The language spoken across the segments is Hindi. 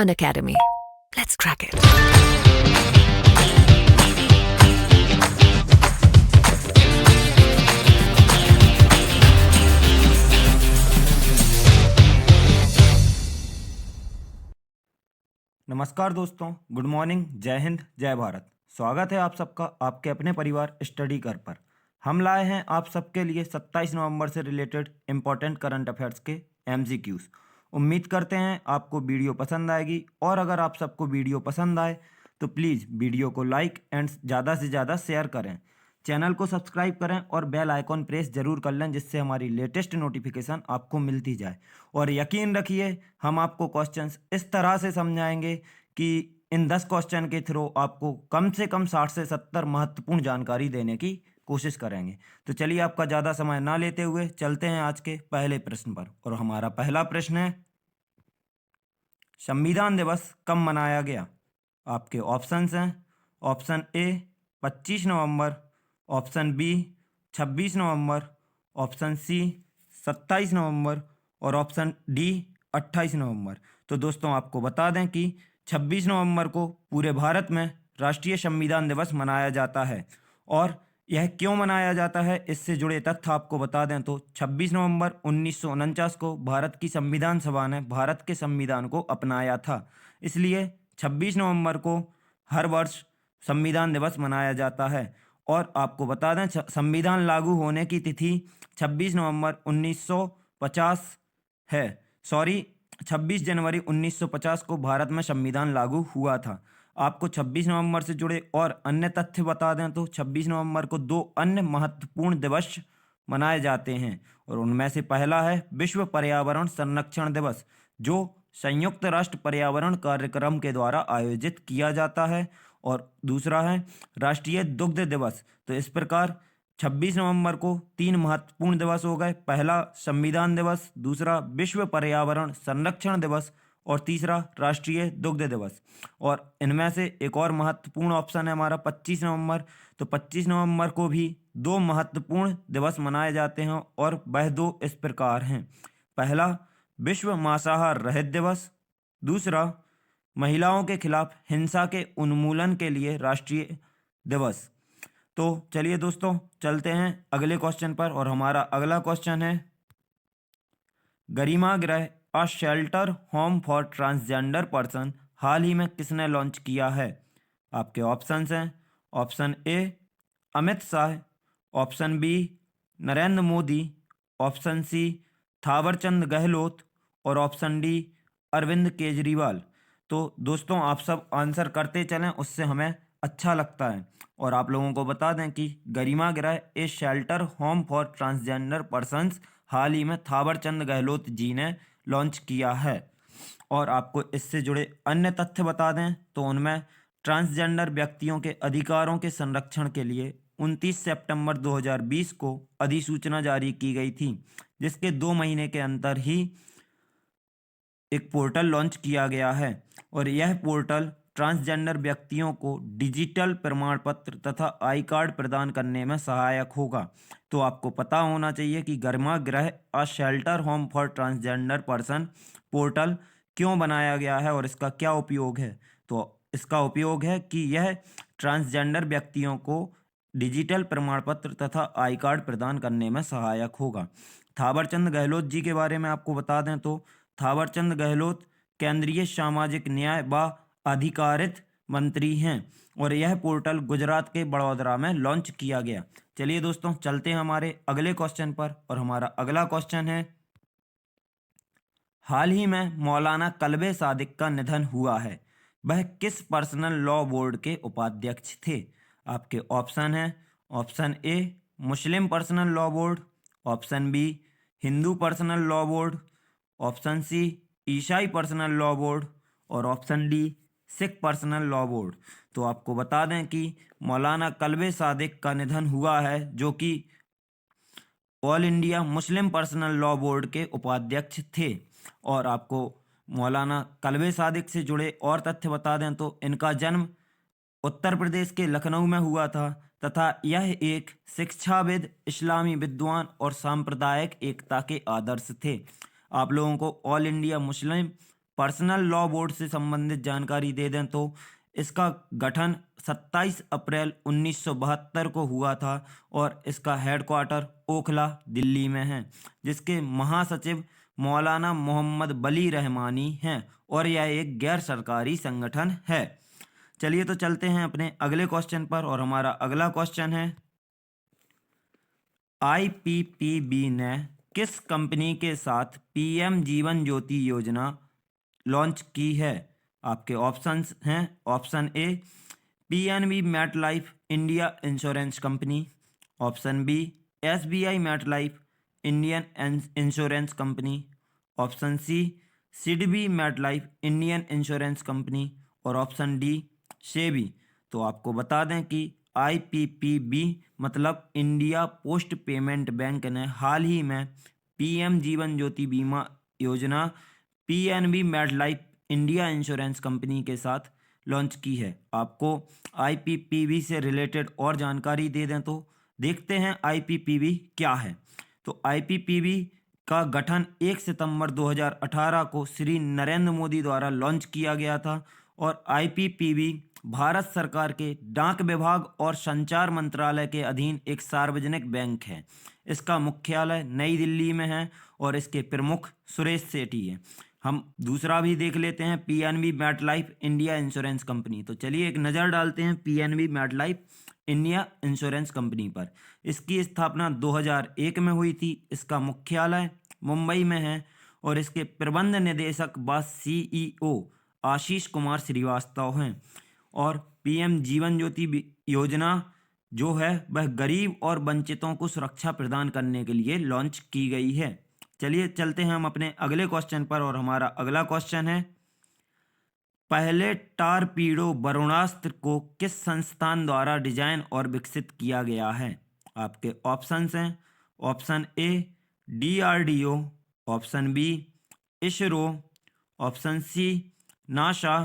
Unacademy. Let's crack it. नमस्कार दोस्तों, गुड मॉर्निंग, जय हिंद, जय भारत। स्वागत है आप सबका आपके अपने परिवार स्टडी कर पर। हम लाए हैं आप सबके लिए 27 नवंबर से रिलेटेड इम्पोर्टेंट करंट अफेयर्स के MCQs। उम्मीद करते हैं आपको वीडियो पसंद आएगी, और अगर आप सबको वीडियो पसंद आए तो प्लीज़ वीडियो को लाइक एंड ज़्यादा से ज़्यादा शेयर करें। चैनल को सब्सक्राइब करें और बेल आइकॉन प्रेस जरूर कर लें, जिससे हमारी लेटेस्ट नोटिफिकेशन आपको मिलती जाए। और यकीन रखिए, हम आपको क्वेश्चंस इस तरह से समझाएंगे कि इन 10 क्वेश्चन के थ्रू आपको कम से कम 60 से 70 महत्वपूर्ण जानकारी देने की कोशिश करेंगे। तो चलिए, आपका ज़्यादा समय ना लेते हुए चलते हैं आज के पहले प्रश्न पर। और हमारा पहला प्रश्न है, संविधान दिवस कब मनाया गया? आपके ऑप्शंस हैं, option A 25 November, option B 26 November, option C 27 November और ऑप्शन डी 28 नवंबर। तो दोस्तों, आपको बता दें कि 26 नवंबर को पूरे भारत में राष्ट्रीय संविधान दिवस मनाया जाता है। और यह क्यों मनाया जाता है, इससे जुड़े तथ्य आपको बता दें तो 26 नवंबर 1949 को भारत की संविधान सभा ने भारत के संविधान को अपनाया था। इसलिए 26 नवंबर को हर वर्ष संविधान दिवस मनाया जाता है। और आपको बता दें, संविधान लागू होने की तिथि 26 नवंबर 1950 है। 26 जनवरी 1950 को भारत में संविधान लागू हुआ था। आपको 26 नवंबर से जुड़े और अन्य तथ्य बता दें तो 26 नवंबर को 2 अन्य महत्वपूर्ण दिवस मनाए जाते हैं, और उनमें से पहला है विश्व पर्यावरण संरक्षण दिवस, जो संयुक्त राष्ट्र पर्यावरण कार्यक्रम के द्वारा आयोजित किया जाता है, और दूसरा है राष्ट्रीय दुग्ध दिवस। तो इस प्रकार 26 नवंबर को 3 महत्वपूर्ण दिवस हो गए। पहला संविधान दिवस, दूसरा विश्व पर्यावरण संरक्षण दिवस और तीसरा राष्ट्रीय दुग्ध दिवस। और इनमें से एक और महत्वपूर्ण ऑप्शन है हमारा 25 नवंबर। तो 25 नवंबर को भी 2 महत्वपूर्ण दिवस मनाए जाते हैं, और वह 2 इस प्रकार हैं। पहला विश्व मांसाहार रहित दिवस, दूसरा महिलाओं के खिलाफ हिंसा के उन्मूलन के लिए राष्ट्रीय दिवस। तो चलिए दोस्तों, चलते हैं अगले क्वेश्चन पर। और हमारा अगला क्वेश्चन है, Garima Griha a shelter home for transgender person हाल ही में किसने लॉन्च किया है? आपके ऑप्शंस हैं, option A Amit Shah, option B Narendra Modi, option C Thawarchand Gehlot और ऑप्शन डी अरविंद केजरीवाल। तो दोस्तों, आप सब आंसर करते चलें, उससे हमें अच्छा लगता है। और आप लोगों को बता दें कि Garima Griha a shelter home for transgender persons हाल ही में थावरचंद गहलोत जी ने लॉन्च किया है। और आपको इससे जुड़े अन्य तथ्य बता दें तो उनमें ट्रांसजेंडर व्यक्तियों के अधिकारों के संरक्षण के लिए 29 सितंबर 2020 को अधिसूचना जारी की गई थी, जिसके 2 महीने के अंतर ही एक पोर्टल लॉन्च किया गया है। और यह पोर्टल ट्रांसजेंडर व्यक्तियों को डिजिटल प्रमाण पत्र तथा आई कार्ड प्रदान करने में सहायक होगा। तो आपको पता होना चाहिए कि Garima Griha a shelter home for transgender person portal क्यों बनाया गया है और इसका क्या उपयोग है। तो इसका उपयोग है कि यह ट्रांसजेंडर व्यक्तियों को डिजिटल प्रमाण पत्र तथा आई कार्ड प्रदान करने में सहायक होगा। थावरचंद गहलोत जी के बारे में आपको बता दें तो थावरचंद गहलोत केंद्रीय सामाजिक न्याय व अधिकारित मंत्री हैं, और यह पोर्टल गुजरात के बड़ौदरा में लॉन्च किया गया। चलिए दोस्तों, चलते हैं हमारे अगले क्वेश्चन पर। और हमारा अगला क्वेश्चन है, हाल ही में मौलाना कल्बे सादिक का निधन हुआ है, वह किस पर्सनल लॉ बोर्ड के उपाध्यक्ष थे? आपके ऑप्शन हैं, ऑप्शन ए मुस्लिम personal law board, option B हिंदू personal law board, option C ईसाई पर्सनल लॉ बोर्ड और ऑप्शन डी सिख पर्सनल लॉ बोर्ड। तो आपको बता दें कि मौलाना कल्बे सादिक का निधन हुआ है, जो कि all India Muslim personal law board के उपाध्यक्ष थे। और आपको मौलाना कल्बे सादिक से जुड़े और तथ्य बता दें तो इनका जन्म उत्तर प्रदेश के लखनऊ में हुआ था, तथा यह एक शिक्षाविद, इस्लामी विद्वान और सांप्रदायिक एकता के आदर्श थे। आप लोगों को all India Muslim personal law board से संबंधित जानकारी दे दें तो इसका गठन 27 अप्रैल 1972 को हुआ था और इसका हेडक्वार्टर ओखला दिल्ली में है, जिसके महासचिव मौलाना मोहम्मद बली रहमानी हैं और यह एक गैर सरकारी संगठन है। चलिए तो चलते हैं अपने अगले क्वेश्चन पर और हमारा अगला क्वेश्चन है, आईपीपीबी ने किस कंपनी के साथ पीएम जीवन ज्योति योजना लॉन्च की है? आपके ऑप्शंस हैं, option A PNB MetLife India insurance company, option B SBI MetLife Indian insurance company, option C SIDBI MetLife Indian insurance company और ऑप्शन डी सेबी। तो आपको बता दें कि आईपीपीबी मतलब इंडिया पोस्ट पेमेंट बैंक ने हाल ही में पीएम जीवन Jyoti Bima Yojana PNB MetLife India insurance company के साथ लॉन्च की है। आपको आईपीपीबी से रिलेटेड और जानकारी दे दें तो देखते हैं आईपीपीबी क्या है। तो आईपीपीबी का गठन 1 सितंबर 2018 को श्री नरेंद्र मोदी द्वारा लॉन्च किया गया था और आईपीपीबी भारत सरकार के डाक विभाग और संचार मंत्रालय के अधीन एक सार्वजनिक बैंक है। इसका मुख्यालय नई दिल्ली में है और इसके प्रमुख सुरेश सेठी हैं। हम दूसरा भी देख लेते हैं, PNB MetLife India insurance company. तो चलिए एक नज़र डालते हैं PNB MetLife India insurance company पर। इसकी स्थापना 2001 में हुई थी। इसका मुख्यालय मुंबई में है और इसके प्रबंध निदेशक व सीईओ आशीष कुमार श्रीवास्तव हैं। और पीएम जीवन ज्योति योजना जो है वह गरीब और वंचितों को सुरक्षा प्रदान करने के लिए लॉन्च की गई है। चलिए चलते हैं हम अपने अगले क्वेश्चन पर और हमारा अगला क्वेश्चन है, पहले टारपीडो वरुणास्त्र को किस संस्थान द्वारा डिजाइन और विकसित किया गया है? आपके ऑप्शंस हैं, option A DRDO, option B ISRO, option C NASA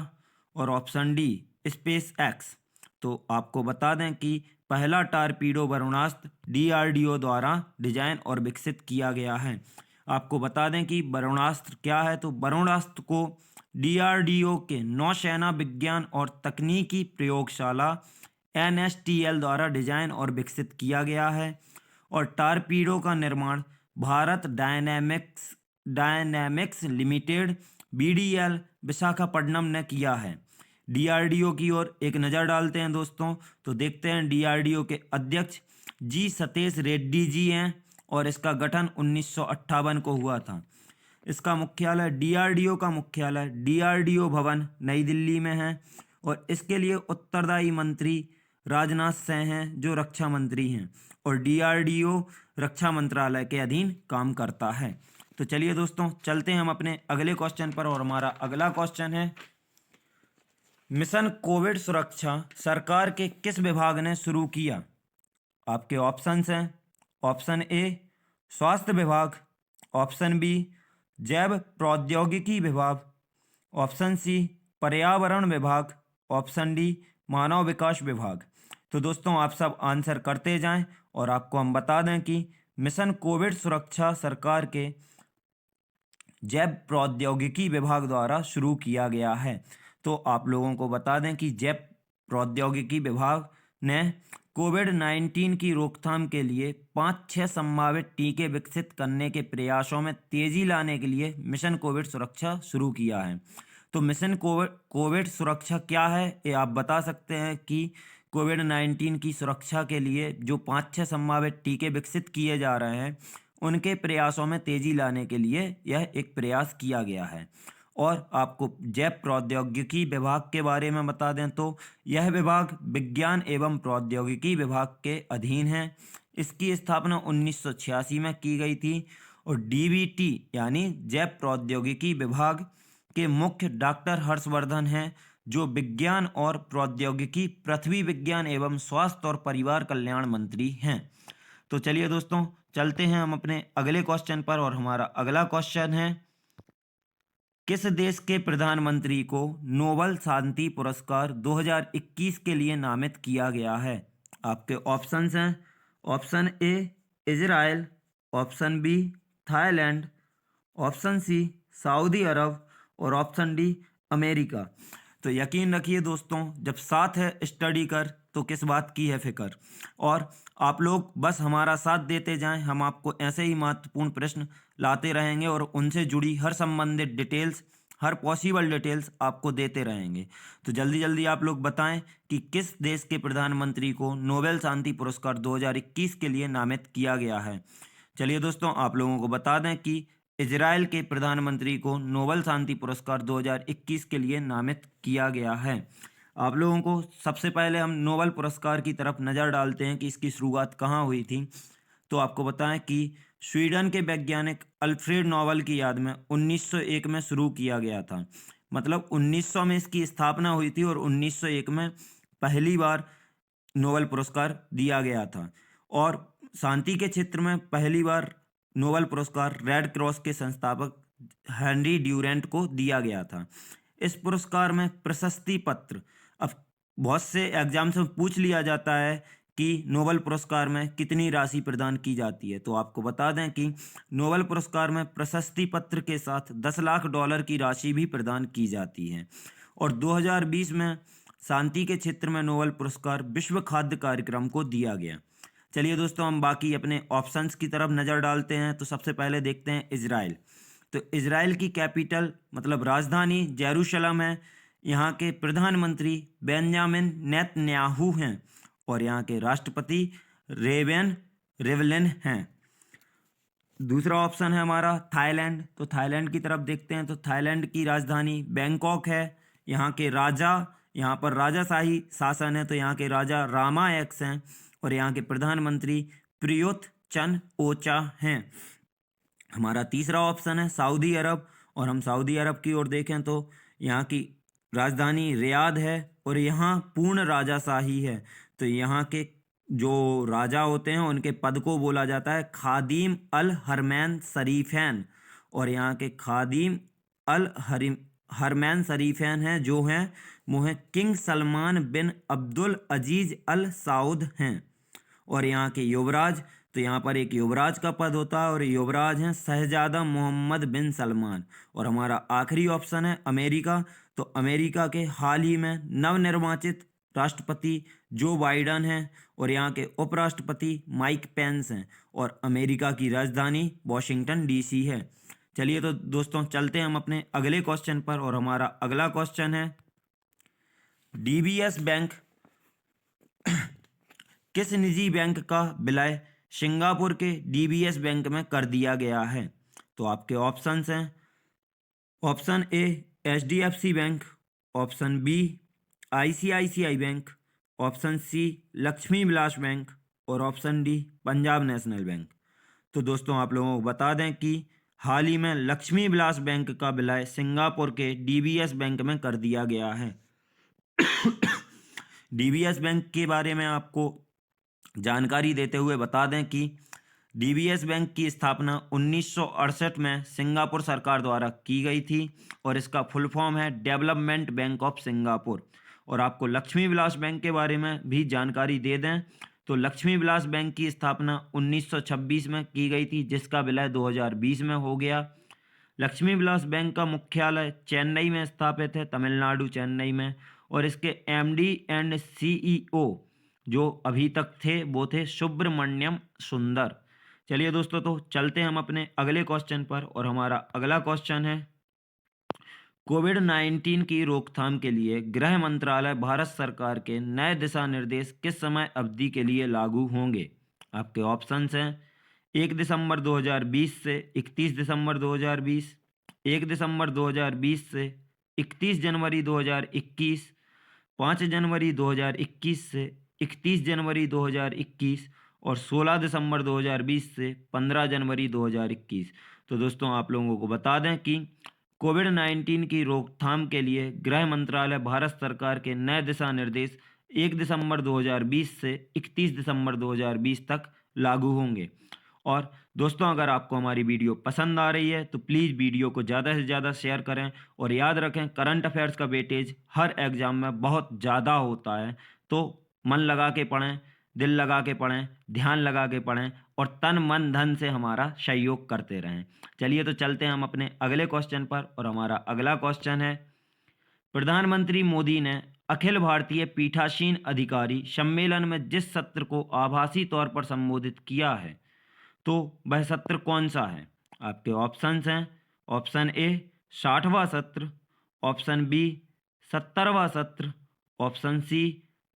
और ऑप्शन डी स्पेस एक्स। तो आपको बता दें कि पहला टारपीडो वरुणास्त्र डीआरडीओ द्वारा डिजाइन और विकसित किया गया है। आपको बता दें कि वरुणास्त्र क्या है। तो वरुणास्त्र को डीआरडीओ के नौसेना विज्ञान और तकनीकी प्रयोगशाला एनएसटीएल द्वारा डिजाइन और विकसित किया गया है और टारपीडो का निर्माण Bharat dynamics limited BDL Visakhapatnam ने किया है। डीआरडीओ की ओर एक नज़र डालते हैं दोस्तों, तो देखते हैं डीआरडीओ के अध्यक्ष जी सतीश रेड्डी जी हैं और इसका गठन 1958 को हुआ था। इसका मुख्यालय डीआरडीओ का मुख्यालय डीआरडीओ भवन नई दिल्ली में है और इसके लिए उत्तरदायी मंत्री राजनाथ सिंह हैं जो रक्षा मंत्री हैं और डीआरडीओ रक्षा मंत्रालय के अधीन काम करता है। तो चलिए दोस्तों चलते हैं हम अपने अगले क्वेश्चन पर और हमारा अगला क्वेश्चन है, मिशन कोविड सुरक्षा सरकार के किस विभाग ने शुरू किया? आपके ऑप्शंस हैं, ऑप्शन ए स्वास्थ्य विभाग, ऑप्शन बी जैव प्रौद्योगिकी विभाग, ऑप्शन सी पर्यावरण विभाग, ऑप्शन डी मानव विकास विभाग। तो दोस्तों आप सब आंसर करते जाएं और आपको हम बता दें कि मिशन कोविड सुरक्षा सरकार के जैव प्रौद्योगिकी विभाग द्वारा शुरू किया गया है। तो आप लोगों को बता दें कि जैव प्रौद्योगिकी विभाग ने कोविड-19 की रोकथाम के लिए 5-6 संभावित टीके विकसित करने के प्रयासों में तेजी लाने के लिए मिशन कोविड सुरक्षा शुरू किया है। तो मिशन कोविड सुरक्षा क्या है ये आप बता सकते हैं कि कोविड-19 की सुरक्षा के लिए जो 5-6 संभावित टीके विकसित किए जा रहे हैं उनके प्रयासों में तेजी लाने के लिए यह एक प्रयास किया गया है। और आपको जैव प्रौद्योगिकी विभाग के बारे में बता दें तो यह विभाग विज्ञान एवं प्रौद्योगिकी विभाग के अधीन है। इसकी स्थापना 1986 में की गई थी और डीबीटी यानी जैव प्रौद्योगिकी विभाग के मुख्य डॉक्टर हर्षवर्धन हैं जो विज्ञान और प्रौद्योगिकी, पृथ्वी विज्ञान एवं स्वास्थ्य और परिवार कल्याण मंत्री हैं। तो चलिए दोस्तों चलते हैं हम अपने अगले क्वेश्चन पर और हमारा अगला क्वेश्चन है, किस देश के प्रधानमंत्री को नोबेल शांति पुरस्कार 2021 के लिए नामित किया गया है? आपके ऑप्शंस हैं, option A Israel, option B Thailand, option C Saudi Arab और ऑप्शन डी अमेरिका। तो यकीन रखिए दोस्तों, जब साथ है स्टडी कर तो किस बात की है फिक्र। और आप लोग बस हमारा साथ देते जाएं, हम आपको ऐसे ही महत्वपूर्ण प्रश्न लाते रहेंगे और उनसे जुड़ी हर संबंधित डिटेल्स, हर पॉसिबल डिटेल्स आपको देते रहेंगे। तो जल्दी जल्दी आप लोग बताएं कि किस देश के प्रधानमंत्री को नोबेल शांति पुरस्कार 2021 के लिए नामित किया गया है। चलिए दोस्तों, आप लोगों को बता दें कि इजराइल के प्रधानमंत्री को नोबेल शांति पुरस्कार 2021 के लिए नामित किया गया है। आप लोगों को सबसे पहले हम नोबेल पुरस्कार की तरफ नज़र डालते हैं कि इसकी शुरुआत कहाँ हुई थी। तो आपको बताएं कि स्वीडन के वैज्ञानिक अल्फ्रेड नोबेल की याद में 1901 में शुरू किया गया था। मतलब 1900 में इसकी स्थापना हुई थी और 1901 में पहली बार नोबेल पुरस्कार दिया गया था। और शांति के क्षेत्र में पहली बार नोबेल पुरस्कार रेड क्रॉस के संस्थापक हेनरी ड्यूरेंट को दिया गया था। इस पुरस्कार में प्रशस्ति पत्र, अब बहुत से एग्जाम से पूछ लिया जाता है कि नोबेल पुरस्कार में कितनी राशि प्रदान की जाती है। तो आपको बता दें कि नोबेल पुरस्कार में प्रशस्ति पत्र के साथ $10 लाख की राशि भी प्रदान की जाती है। और 2020 में शांति के क्षेत्र में नोबेल पुरस्कार विश्व खाद्य कार्यक्रम को दिया गया। चलिए दोस्तों, हम बाकी अपने ऑप्शंस की तरफ नज़र डालते हैं। तो सबसे पहले देखते हैं इजराइल। तो इजराइल की कैपिटल मतलब राजधानी जेरूशलम है। यहाँ के प्रधानमंत्री बेंजामिन नेतन्याहू हैं और यहाँ के राष्ट्रपति रेवेन रिवलिन हैं। दूसरा ऑप्शन है हमारा थाईलैंड। तो थाईलैंड की तरफ देखते हैं। तो थाईलैंड की राजधानी बैंकॉक है। यहाँ के राजा, यहाँ पर राजाशाही शासन है, तो यहाँ के राजा रामायक्स हैं और यहाँ के प्रधानमंत्री प्रयुत चन ओचा हैं। हमारा तीसरा ऑप्शन है सऊदी अरब। और हम सऊदी अरब की ओर देखें तो यहाँ की राजधानी रियाद है और यहाँ पूर्ण राजाशाही है। तो यहाँ के जो राजा होते हैं उनके पद को बोला जाता है खादिम अल हरमैन शरीफैन। और यहाँ के खादिम अल हरमैन शरीफैन हैं जो हैं वो हैं किंग सलमान बिन अब्दुल अजीज अल साउद हैं। और यहाँ के युवराज, तो यहाँ पर एक युवराज का पद होता है और युवराज हैं शहजादा मोहम्मद बिन सलमान। और हमारा आखिरी ऑप्शन है अमेरिका। तो अमेरिका के हाल ही में नवनिर्वाचित राष्ट्रपति जो बाइडन हैं और यहाँ के उपराष्ट्रपति माइक पेंस हैं और अमेरिका की राजधानी वॉशिंगटन डीसी है। चलिए तो दोस्तों, चलते हैं हम अपने अगले क्वेश्चन पर। और हमारा अगला क्वेश्चन है डीबीएस बैंक किस निजी बैंक का विलय सिंगापुर के डीबीएस बैंक में कर दिया गया है। तो आपके ऑप्शंस हैं option A HDFC bank, option B ICICI bank, option C Lakshmi Vilas bank और option D Punjab national bank. तो दोस्तों, आप लोगों को बता दें कि हाल ही में लक्ष्मी विलास बैंक का विलय सिंगापुर के डीबीएस बैंक में कर दिया गया है। डीबीएस बैंक के बारे में आपको जानकारी देते हुए बता दें कि डीबीएस बैंक की स्थापना 1968 में सिंगापुर सरकार द्वारा की गई थी और इसका फुल फॉर्म है डेवलपमेंट बैंक ऑफ सिंगापुर। और आपको लक्ष्मी विलास बैंक के बारे में भी जानकारी दे दें तो लक्ष्मी विलास बैंक की स्थापना 1926 में की गई थी जिसका विलय 2020 में हो गया। लक्ष्मी विलास बैंक का मुख्यालय चेन्नई में स्थापित है, तमिलनाडु चेन्नई में। और इसके एमडी एंड सीईओ जो अभी तक थे वो थे सुब्रमण्यम सुंदर। चलिए दोस्तों, तो चलते हैं हम अपने अगले क्वेश्चन पर। और हमारा अगला क्वेश्चन है कोविड-19 की रोकथाम के लिए गृह मंत्रालय भारत सरकार के नए दिशा निर्देश किस समय अवधि के लिए लागू होंगे। आपके ऑप्शंस हैं 1 दिसंबर 2020 से 31 दिसंबर 2020, 1 दिसंबर 2020 से 31 जनवरी 2021, 5 जनवरी 2021 से 31 जनवरी 2021 और 16 दिसंबर 2020 से 15 जनवरी 2021। तो दोस्तों, आप लोगों को बता दें कि कोविड-19 की रोकथाम के लिए गृह मंत्रालय भारत सरकार के नए दिशा निर्देश 1 दिसंबर 2020 से 31 दिसंबर 2020 तक लागू होंगे। और दोस्तों, अगर आपको हमारी वीडियो पसंद आ रही है तो प्लीज़ वीडियो को ज़्यादा से ज़्यादा शेयर करें। और याद रखें, करंट अफेयर्स का वेटेज हर एग्ज़ाम में बहुत ज़्यादा होता है, तो मन लगा के पढ़ें, दिल लगा के पढ़ें, ध्यान लगा के पढ़ें और तन मन धन से हमारा सहयोग करते रहें। चलिए तो चलते हैं हम अपने अगले क्वेश्चन पर, और हमारा अगला क्वेश्चन है, प्रधानमंत्री मोदी ने अखिल भारतीय पीठासीन अधिकारी सम्मेलन में जिस सत्र को आभासी तौर पर संबोधित किया है, तो वह सत्र कौन सा है? आपके ऑप्शंस हैं, ऑप्शन ए 60वां सत्र, ऑप्शन बी 70वां सत्र, ऑप्शन सी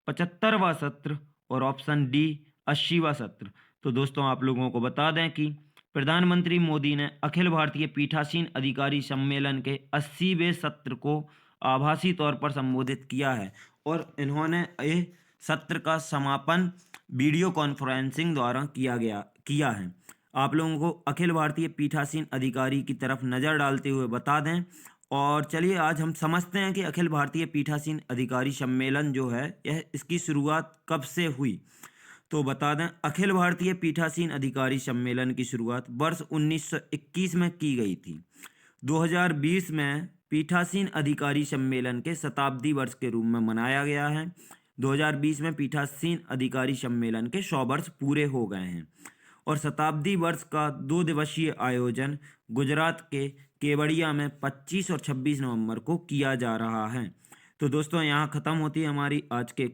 75वां सत्र और ऑप्शन डी 80वां सत्र। तो दोस्तों आप लोगों को बता दें कि प्रधानमंत्री मोदी ने अखिल भारतीय पीठासीन अधिकारी सम्मेलन के 80वें सत्र को आभासी तौर पर संबोधित किया है, और इन्होंने ये सत्र का समापन वीडियो कॉन्फ्रेंसिंग द्वारा किया है। आप लोगों को अखिल भारतीय पीठासीन अधिकारी की तरफ नज़र डालते हुए बता दें, और चलिए आज हम समझते हैं कि अखिल भारतीय पीठासीन अधिकारी सम्मेलन जो है यह इसकी शुरुआत कब से हुई। तो बता दें, अखिल भारतीय पीठासीन अधिकारी सम्मेलन की शुरुआत वर्ष 1921 में की गई थी। 2020 में पीठासीन अधिकारी सम्मेलन के शताब्दी वर्ष के रूप में मनाया गया है। 2020 में पीठासीन अधिकारी सम्मेलन के 100 वर्ष पूरे हो गए हैं, और शताब्दी वर्ष का 2 दिवसीय आयोजन गुजरात के केवड़िया में 25 और 26 नवंबर को किया जा रहा है। तो दोस्तों यहाँ ख़त्म होती है हमारी आज के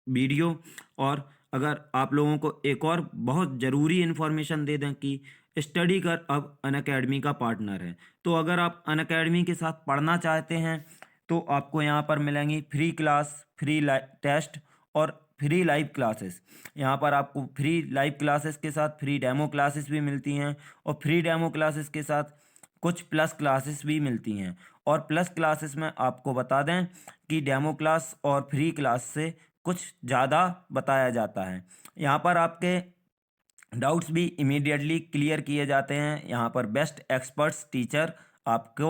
वीडियो, और अगर आप लोगों को एक और बहुत ज़रूरी इन्फॉर्मेशन दे दें कि स्टडी कर अब अनअकैडमी का पार्टनर है। तो अगर आप अनअकैडमी के साथ पढ़ना चाहते हैं तो आपको यहाँ पर मिलेंगी फ्री क्लास, फ्री टेस्ट और फ्री लाइव क्लासेस। यहाँ पर आपको फ्री लाइव क्लासेस के साथ फ्री डेमो क्लासेस भी मिलती हैं, और फ्री डेमो क्लासेस के साथ कुछ प्लस क्लासेस भी मिलती हैं। और प्लस क्लासेस में आपको बता दें कि डेमो क्लास और फ्री क्लास से कुछ ज़्यादा बताया जाता है। यहाँ पर आपके डाउट्स भी इमीडिएटली क्लियर किए जाते हैं। यहाँ पर बेस्ट एक्सपर्ट्स टीचर आपको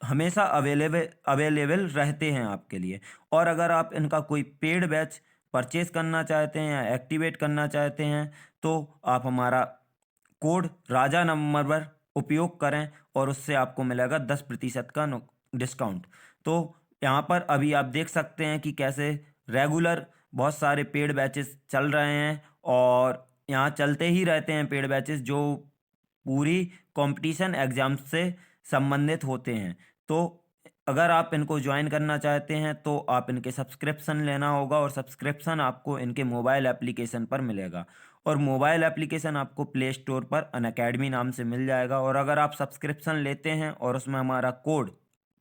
हमेशा अवेलेबल रहते हैं आपके लिए। और अगर आप इनका कोई पेड बैच परचेज करना चाहते हैं या एक्टिवेट करना चाहते हैं तो आप हमारा कोड राजा नंबर पर उपयोग करें, और उससे आपको मिलेगा 10% का डिस्काउंट। तो यहाँ पर अभी आप देख सकते हैं कि कैसे रेगुलर बहुत सारे पेड बैचेस चल रहे हैं, और यहाँ चलते ही रहते हैं पेड बैचेस जो पूरी कंपटीशन एग्जाम से संबंधित होते हैं। तो अगर आप इनको ज्वाइन करना चाहते हैं तो आप इनके सब्सक्रिप्शन लेना होगा, और सब्सक्रिप्शन आपको इनके मोबाइल एप्लीकेशन पर मिलेगा, और मोबाइल एप्लीकेशन आपको प्ले स्टोर पर अनअकैडमी नाम से मिल जाएगा। और अगर आप सब्सक्रिप्शन लेते हैं और उसमें हमारा कोड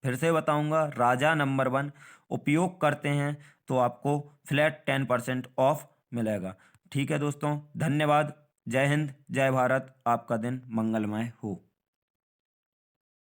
फिर से बताऊंगा राजा नंबर 1 उपयोग करते हैं तो आपको फ्लैट 10% ऑफ मिलेगा। ठीक है दोस्तों, धन्यवाद। जय हिंद, जय भारत। आपका दिन मंगलमय हो।